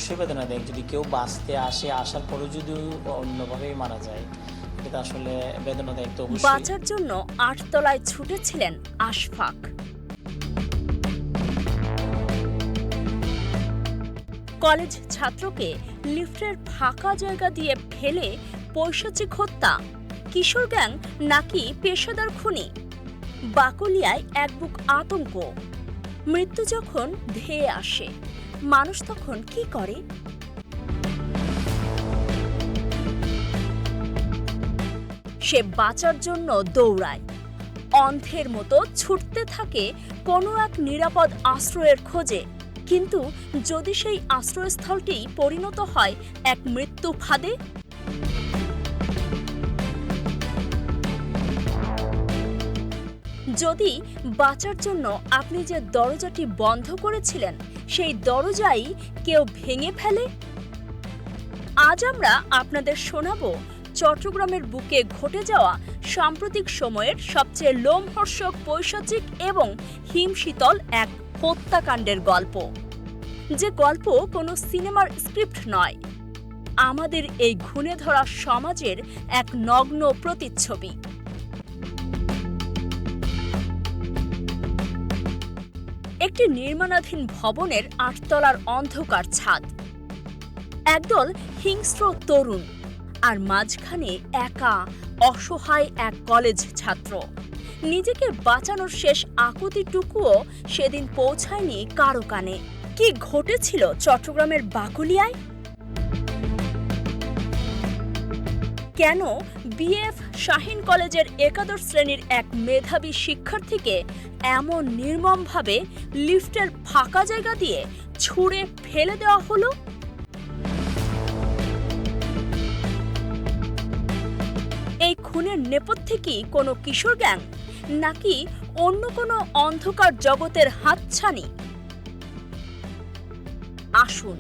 অবশ্যই বেদনাদায়ক। যদি কেউ বাঁচতে আসে, আসার পরেও যদি অন্যভাবেই মারা যায়, এটা আসলে বেদনাদায়ক তো অবশ্যই। বাঁচার জন্য ৮ তলায় ছুটেছিলেন আশফাক। কলেজ ছাত্রকে লিফটের ফাঁকা জায়গা দিয়ে ফেলে পৈশাচিক হত্যা, কিশোর গ্যাং নাকি পেশাদার খুনি? বাকলিয়ায় এক বুক আতঙ্ক। মৃত্যু যখন ধেয়ে আসে, মানুষ তখন কি করে? সে বাঁচার জন্য দৌড়ায়, অন্ধের মতো ছুটতে থাকে কোনো এক নিরাপদ আশ্রয়ের খোঁজে। কিন্তু যদি সেই আশ্রয়স্থলটি পরিণত হয় এক মৃত্যু ফাঁদে? যদি বাঁচার জন্য আপনি যে দরজাটি বন্ধ করেছিলেন, সেই দরজাই কেউ ভেঙে ফেলে? আজ আমরা আপনাদের শোনাবো চট্টগ্রামের বুকে ঘটে যাওয়া সাম্প্রতিক সময়ের সবচেয়ে লোমহর্ষক, পৈশাচিক এবং হিমশীতল এক হত্যাকাণ্ডের গল্প। যে গল্প কোনো সিনেমার স্ক্রিপ্ট নয়, আমাদের এই ঘুণে ধরা সমাজের এক নগ্ন প্রতিচ্ছবি। একটি নির্মাণাধীন ভবনের ৮ তলার অন্ধকার ছাদ, একদল হিংস্র তরুণ, আর মাঝখানে একা অসহায় এক কলেজ ছাত্র। নিজেকে বাঁচানোর শেষ আকুতিটুকুও সেদিন পৌঁছায়নি কারো কানে। কি ঘটেছিল চট্টগ্রামের বাকলিয়ায়? কেন বিএফ শাহীন কলেজের একাদশ শ্রেণীর এক মেধাবী শিক্ষার্থীকে এমন নির্মমভাবে লিফটের ফাঁকা জায়গা দিয়ে ছুঁড়ে ফেলে দেওয়া হলো? এই খুনের নেপথ্যে কি কোনো কিশোর গ্যাং, নাকি অন্য কোনো অন্ধকার জগতের হাতছানি? আসুন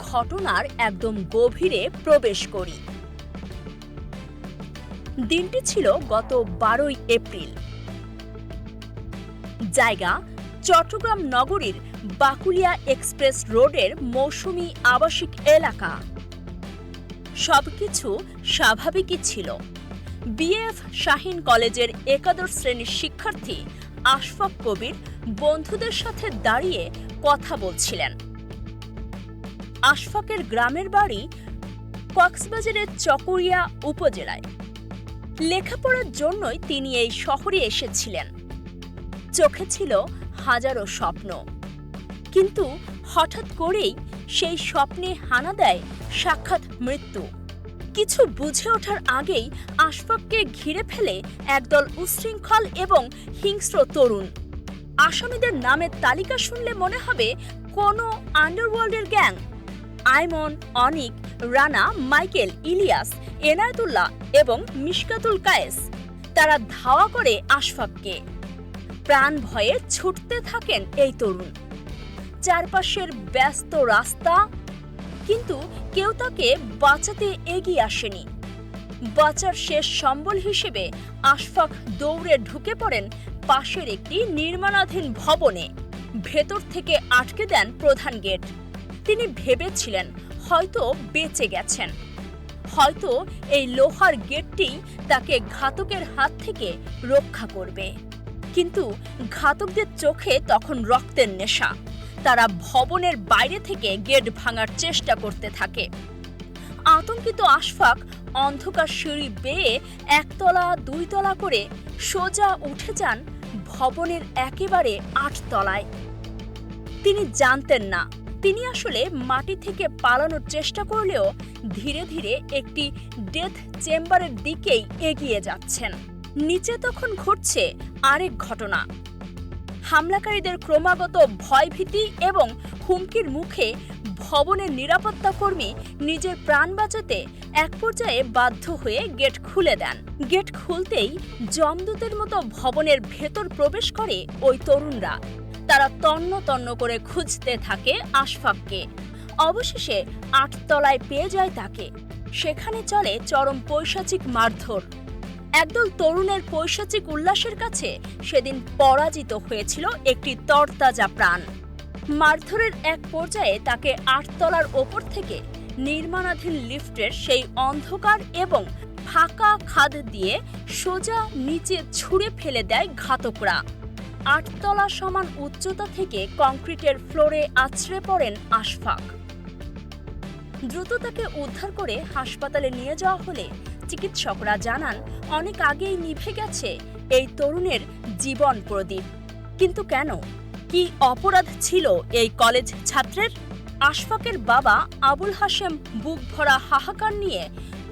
ঘটনার একদম গভীরে প্রবেশ করি। দিনটি ছিল গত ১২ই এপ্রিল। জায়গা চট্টগ্রাম নগরীর বাকুলিয়া এক্সপ্রেস রোডের মৌসুমী আবাসিক এলাকা। সবকিছু স্বাভাবিকই ছিল। বিএফ শাহীন কলেজের একাদশ শ্রেণীর শিক্ষার্থী আশফাক কবির বন্ধুদের সাথে দাঁড়িয়ে কথা বলছিলেন। আশফাকের গ্রামের বাড়ি কক্সবাজারের চকরিয়া উপজেলায়। লেখাপড়ার জন্যই তিনি এই শহরে এসেছিলেন। চোখে ছিল হাজারো স্বপ্ন, কিন্তু হঠাৎ করেই সেই স্বপ্নে হানা দেয় সাক্ষাৎ মৃত্যু। কিছু বুঝে ওঠার আগেই আশফাককে ঘিরে ফেলে একদল উচ্ছৃঙ্খল এবং হিংস্র তরুণ। আসামিদের নামের তালিকা শুনলে মনে হবে কোনো আন্ডারওয়ার্ল্ডের গ্যাং। আইমন, অনিক, রানা, মাইকেল, ইলিয়াস, এনায়েতুল্লাহ এবং মিশকাতুল কায়েস। তারা ধাওয়া করে আশফাককে। প্রাণ ভয়ে ছুটতে থাকেন এই তরুণ। চারপাশের ব্যস্ত রাস্তা, কিন্তু কেউ তাকে বাঁচাতে এগিয়ে আসেনি। বাঁচার শেষ সম্বল হিসেবে আশফাক দৌড়ে ঢুকে পড়েন পাশের একটি নির্মাণাধীন ভবনে। ভেতর থেকে আটকে দেন প্রধান গেট। তিনি ভেবেছিলেন হয়তো বেঁচে গেছেন, হয়তো এই লোহার গেটটি তাকে ঘাতকের হাত থেকে রক্ষা করবে। কিন্তু ঘাতকদের চোখে তখন রক্তের নেশা। তারা ভবনের বাইরে থেকে গেট ভাঙার চেষ্টা করতে থাকে। আতঙ্কিত আশফাক অন্ধকার সিঁড়ি বেয়ে ১ তলা ২ তলা করে সোজা উঠে যান ভবনের একেবারে ৮ তলায়। তিনি জানতেন না তিনি আসলে মাটি থেকে পালানোর চেষ্টা করলেও ধীরে ধীরে একটি ডেথ চেম্বারের দিকেই এগিয়ে যাচ্ছেন। নিচে তখন ঘটছে আরেক ঘটনা। হামলাকারীদের ক্রমাগত ভয়ভীতি এবং হুমকির মুখে ভবনের নিরাপত্তা কর্মী নিজের প্রাণ বাঁচাতে এক পর্যায়ে বাধ্য হয়ে গেট খুলে দেন। গেট খুলতেই যমদূতের মতো ভবনের ভেতর প্রবেশ করে ওই তরুণরা। তারা তন্ন তন্ন করে খুঁজতে থাকে আশফাককে। অবশেষে ৮ তলায় পেয়ে যায় তাকে। সেখানে চলে চরম পৈশাচিক মারধর। একদল তরুণের পৈশাচিক উল্লাসের কাছে সেদিন পরাজিত হয়েছিল একটি তরতাজা প্রাণ। মারধরের এক পর্যায়ে তাকে 8 তলার ওপর থেকে নির্মাণাধীন লিফটের সেই অন্ধকার এবং ফাঁকা খাদ দিয়ে সোজা নিচে ছুঁড়ে ফেলে দেয় ঘাতকরা। 8 তলা সমান উচ্চতা থেকে কংক্রিটের ফ্লোরে আছড়ে পড়েন আশফাক। দ্রুত তাকে উদ্ধার করে হাসপাতালে নিয়ে যাওয়া হলে চিকিৎসকরা জানান অনেক আগেই নিভে গেছে এই তরুণের জীবন প্রদীপ। কিন্তু কেন? কি অপরাধ ছিল এই কলেজ ছাত্রের? আশফাকের বাবা আবুল হাশেম বুক ভরা হাহাকার নিয়ে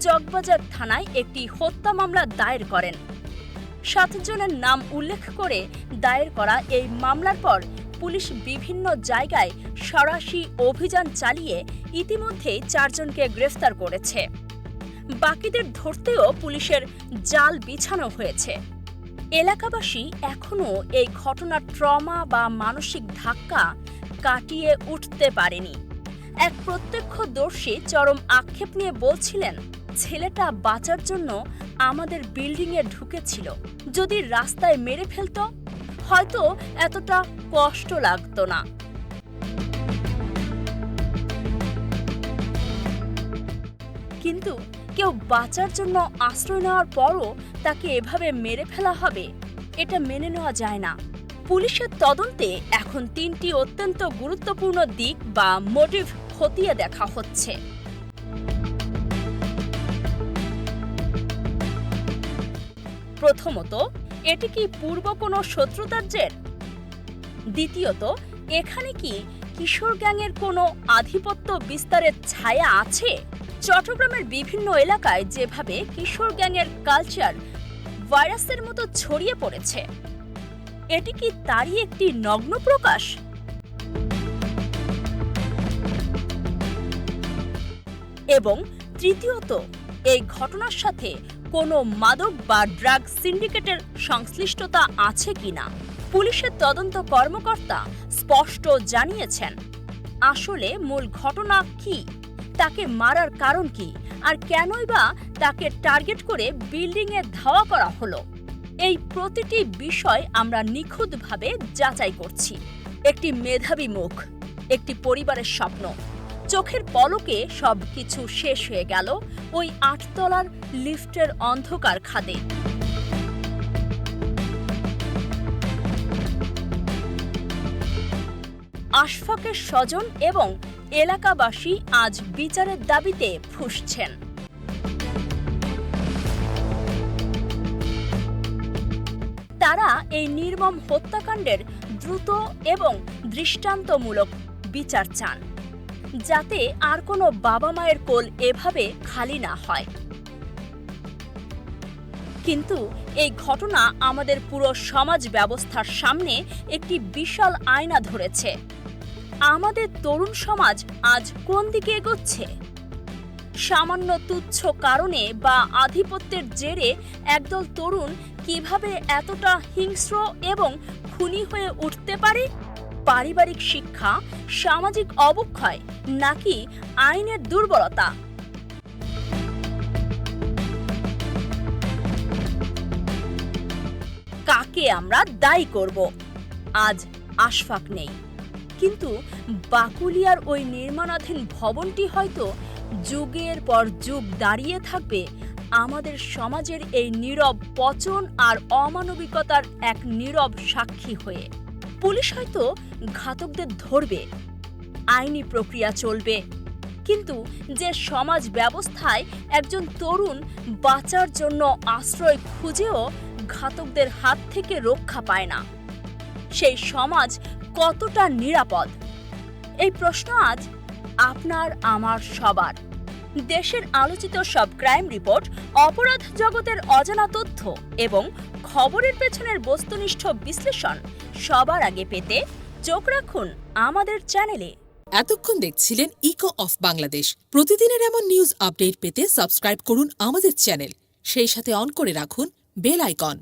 চকবাজার থানায় একটি হত্যা মামলা দায়ের করেন। 7 জনের নাম উল্লেখ করে দায়ের করা এই মামলার পর পুলিশ বিভিন্ন জায়গায় সরাসরি অভিযান চালিয়ে ইতিমধ্যেই 4 জনকে গ্রেফতার করেছে। বাকিদের ধরতেও পুলিশের জাল বিছানো হয়েছে। এলাকাবাসী এখনও এই ঘটনার ট্রমা বা মানসিক ধাক্কা কাটিয়ে উঠতে পারেনি। এক প্রত্যক্ষদর্শী চরম আক্ষেপ নিয়ে বলছিলেন, ছেলেটা বাঁচার জন্য আমাদের বিল্ডিংয়ে ঢুকেছিল। যদি রাস্তায় মেরে ফেলতো হয়তো এতটা কষ্ট লাগতো না। কিন্তু কেউ বাঁচার জন্য আশ্রয় নেওয়ার পরও তাকে এভাবে মেরে ফেলা হবে, এটা মেনে নেওয়া যায় না। পুলিশের তদন্তে এখন 3টি অত্যন্ত গুরুত্বপূর্ণ দিক বা মোটিভ খতিয়ে দেখা হচ্ছে। প্রথমত, এটি কি পূর্ব কোনো শত্রুতার জের? দ্বিতীয়ত, এখানে কি কিশোর গ্যাংয়ের কোনো আধিপত্য বিস্তারের ছায়া আছে? চট্টগ্রামের বিভিন্ন এলাকায় যেভাবে কিশোর গ্যাংয়ের কালচার ভাইরাসের মতো ছড়িয়ে পড়েছে, এটি কি তারই একটি নগ্ন প্রকাশ? এবং তৃতীয়ত, এই ঘটনার সাথে কোনো মাদক বা ড্রাগ সিন্ডিকেটের সংশ্লিষ্টতা আছে কিনা? পুলিশের তদন্ত কর্মকর্তা স্পষ্ট জানিয়েছেন, আসলে মূল ঘটনা কি, তাকে মারার কারণ কি, আর কেনই বা তাকে টার্গেট করে বিল্ডিংয়ে ধাওয়া করা হলো। এই প্রতিটি বিষয় আমরা নিখুঁতভাবে যাচাই করছি। একটি মেধাবী মুখ, একটি পরিবারের স্বপ্ন, চোখের পলকে সবকিছু শেষ হয়ে গেল ওই 8 তলার লিফটের অন্ধকার খাদে। আশফাকের স্বজন এবং এলাকাবাসী আজ বিচারের দাবিতে ফুঁসছেন। তারা এই নির্মম হত্যাকাণ্ডের দ্রুত এবং দৃষ্টান্তমূলক বিচার চান, যাতে আর কোনো বাবা মায়ের কোল এভাবে খালি না হয়। কিন্তু এই ঘটনা আমাদের পুরো সমাজ ব্যবস্থার সামনে একটি বিশাল আয়না ধরেছে। আমাদের তরুণ সমাজ আজ কোন দিকে এগোচ্ছে? সামান্য তুচ্ছ কারণে বা আধিপত্যের জেরে একদল তরুণ কিভাবে এতটা হিংস্র এবং খুনি হয়ে উঠতে পারে? পারিবারিক শিক্ষা, সামাজিক অবক্ষয়, নাকি আইনের দুর্বলতা? কাকে আমরা দায়ী করব? আজ আশফাক নেই, কিন্তু বাকুলিয়ার ওই নির্মাণাধীন ভবনটি হয়তো যুগের পর যুগ দাঁড়িয়ে থাকবে আমাদের সমাজের এই নীরব পচন আর অমানবিকতার এক নীরব সাক্ষী হয়ে। পুলিশ হয়তো ঘাতকদের ধরবে, আইনি প্রক্রিয়া চলবে, কিন্তু যে সমাজ ব্যবস্থায় একজন তরুণ বাঁচার জন্য আশ্রয় খুঁজেও ঘাতকদের হাত থেকে রক্ষা পায় না, সেই সমাজ কতটা নিরাপদ? এই প্রশ্ন আজ আপনার আমার সবার। দেশের আলোচিত সব ক্রাইম রিপোর্ট, অপরাধ জগতের অজানা তথ্য এবং খবরের পেছনের বস্তুনিষ্ঠ বিশ্লেষণ সবার আগে পেতে চোখ রাখুন আমাদের চ্যানেলে। এতক্ষণ দেখছিলেন ইকো অফ বাংলাদেশ। প্রতিদিনের এমন নিউজ আপডেট পেতে সাবস্ক্রাইব করুন আমাদের চ্যানেল, সেই সাথে অন করে রাখুন বেল আইকন।